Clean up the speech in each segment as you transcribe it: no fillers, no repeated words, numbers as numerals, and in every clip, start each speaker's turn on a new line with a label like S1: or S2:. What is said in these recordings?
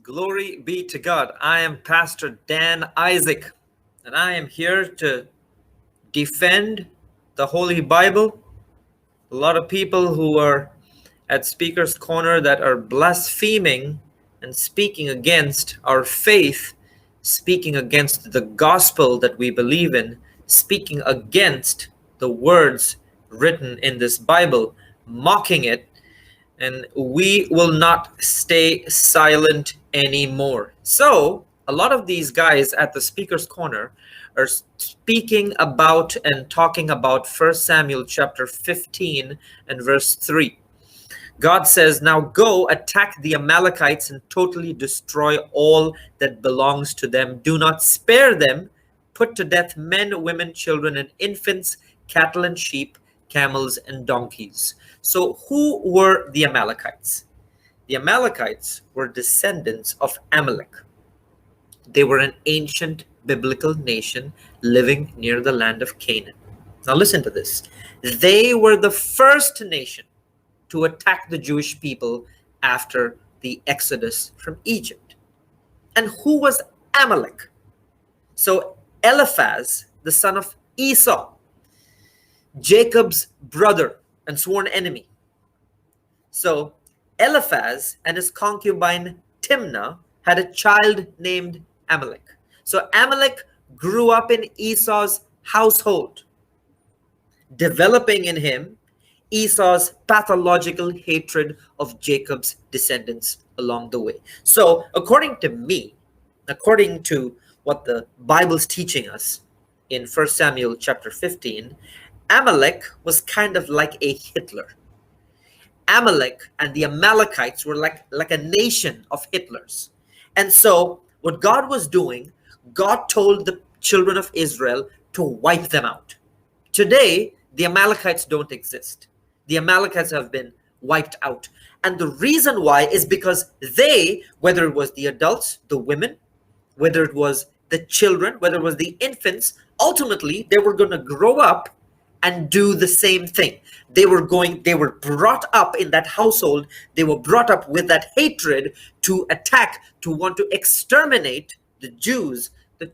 S1: Glory be to God. I am Pastor Dan Isaac, and I am here to defend the Holy Bible. A lot of people who are at Speaker's Corner that are blaspheming and speaking against our faith, speaking against the gospel that we believe in, speaking against the words written in this Bible, mocking it, and we will not stay silent anymore. So a lot of these guys at the Speaker's Corner are speaking about and talking about 1 Samuel chapter 15 and verse 3. God says, now go attack the Amalekites and totally destroy all that belongs to them. Do not spare them. Put to death men, women, children, and infants, cattle and sheep, camels and donkeys. So who were the Amalekites? The Amalekites were descendants of Amalek. They were an ancient biblical nation living near the land of Canaan. Now listen to this. They were the first nation to attack the Jewish people after the Exodus from Egypt. And who was Amalek? So Eliphaz, the son of Esau, Jacob's brother and sworn enemy. So Eliphaz and his concubine Timnah had a child named Amalek. So Amalek grew up in Esau's household, developing in him Esau's pathological hatred of Jacob's descendants along the way. So according to me, according to what the Bible's teaching us in 1 Samuel chapter 15, Amalek was kind of like a Hitler. Amalek and the Amalekites were like a nation of Hitlers. And so what God was doing, God told the children of Israel to wipe them out. Today, the Amalekites don't exist. The Amalekites have been wiped out. And the reason why is because they, whether it was the adults, the women, whether it was the children, whether it was the infants, ultimately they were going to grow up and do the same thing. They were brought up in that household. They were brought up with that hatred to attack, to want to exterminate the Jews, the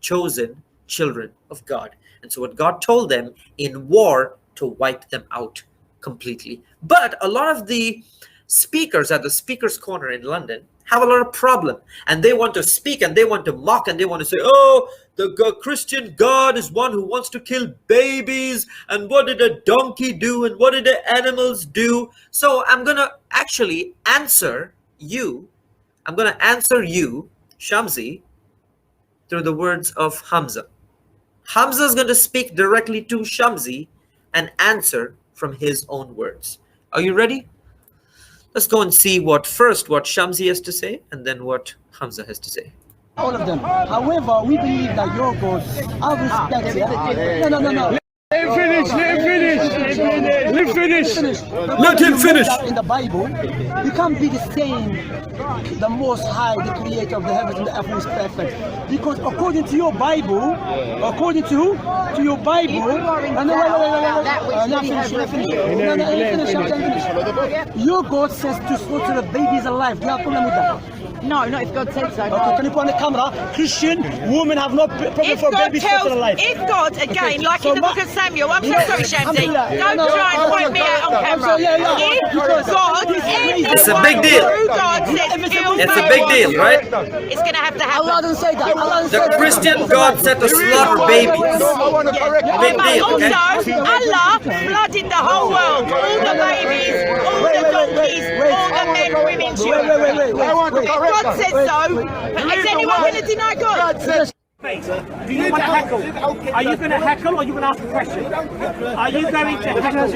S1: chosen children of God. And so what God told them in war, to wipe them out completely. But a lot of the speakers at the Speaker's Corner in London have a lot of problem, and they want to speak and they want to mock and they want to say, oh, the Christian God is one who wants to kill babies, and what did a donkey do, and what did the animals do? So I'm going to actually answer you. I'm going to answer you, Shamsi, through the words of Hamza. Hamza is going to speak directly to Shamsi and answer from his own words. Are you ready? Let's go and see what Shamsi has to say, and then what Hamza has to say.
S2: All of them. However, we believe that your God, I respect it. No.
S3: Let him finish. Let him finish.
S2: In the Bible, you can't be the same. The Most High, the Creator of the heavens and the earth, is perfect. Because according to your Bible, your God says to slaughter the babies alive. Do you have a problem with that?
S4: No, not if God said so.
S2: Okay, can you put on the camera? Christian women have no problem for babies slaughtered alive.
S4: If God, again, like in the book of Samuel, I'm so sorry, Shamsi, don't try and point me out on camera. If God,
S1: it's a big deal. It's a big deal, right?
S4: It's going to have to happen.
S2: Allah doesn't say that.
S1: The Christian God said to slaughter babies. Big deal, okay?
S4: Also, Allah flooded the whole world. All the babies, all the donkeys, all the men, women, children. If God says so, is anyone going to deny God?
S3: Do you want to heckle? Are you going to heckle or are you going to ask a question? Are you going to heckle? No. It's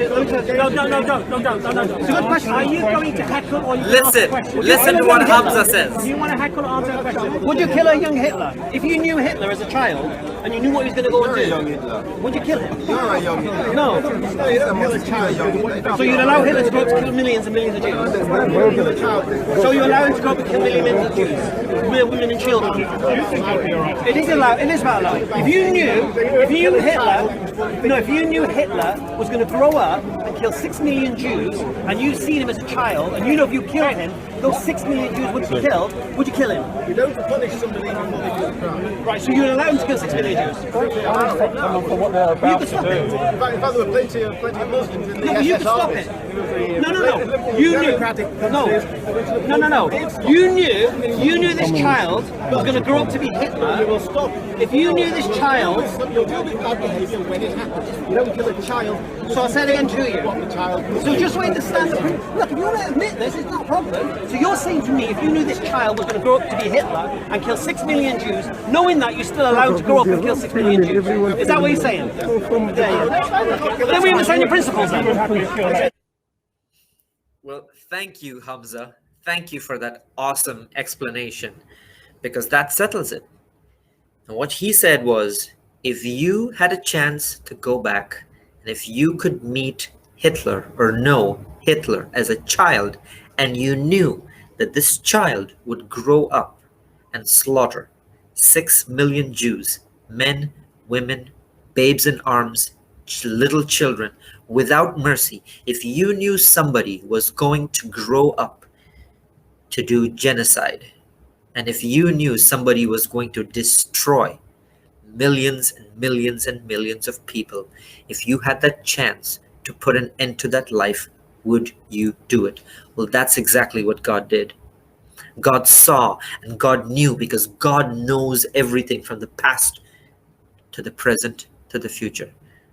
S3: a good question. Are you going to heckle or are you going to ask a question?
S1: Listen to what Hamza says.
S3: Do you want to heckle or answer a question? Would you kill a young Hitler? If you knew Hitler as a child and you knew what he was going to go and do, would you kill him?
S5: You're a young Hitler.
S3: No. So you'd allow Hitler to go up to kill millions and millions of Jews? So you allow him to go up and kill millions of Jews? Women and children? It is allowed. It is about allowed. If you knew Hitler was going to grow up and kill 6 million Jews, and you've seen him as a child, and you know if you killed him, those 6 million Jews would be killed, would you kill him?
S5: You don't punish somebody before they do a crime.
S3: Right, so you'd allow him to kill 6 million Jews?
S5: For what they're about to do. In fact, there were plenty of Muslims in the
S3: No, but you
S5: SS
S3: can stop
S5: army.
S3: it. No. You knew. No. You knew this child was going to grow up to be Hitler.
S5: You will stop.
S3: If you knew this child,
S5: You'll deal with bad behaviour when it happens. You don't kill a child.
S3: so I'll say it again to
S5: What
S3: you.
S5: the child.
S3: So just so I understand the look, if you want to admit this, it's not a problem. So you're saying to me, if you knew this child was going to grow up to be Hitler and kill 6 million Jews, knowing that you're still allowed to grow up and kill 6 million Jews, is that what you're saying? Yeah. Then we understand your principles then.
S1: Well, thank you, Hamza. Thank you for that awesome explanation, because that settles it. And what he said was, if you had a chance to go back, and if you could meet Hitler or know Hitler as a child, and you knew that this child would grow up and slaughter 6 million Jews, men, women, babes in arms, little children, without mercy, if you knew somebody was going to grow up to do genocide, and if you knew somebody was going to destroy millions and millions and millions of people, if you had that chance to put an end to that life, would you do it? Well, that's exactly what God did. God saw and God knew, because God knows everything from the past to the present to the future.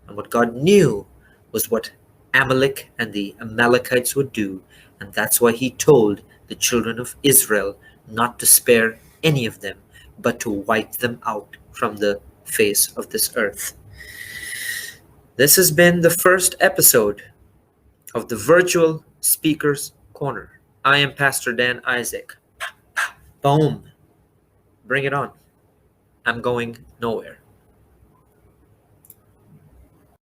S1: And what God knew was what Amalek and the Amalekites would do. And that's why he told the children of Israel not to spare any of them, but to wipe them out from the face of this earth. This has been the first episode of the Virtual Speakers Corner. I am Pastor Dan Isaac. Boom. Bring it on. I'm going nowhere.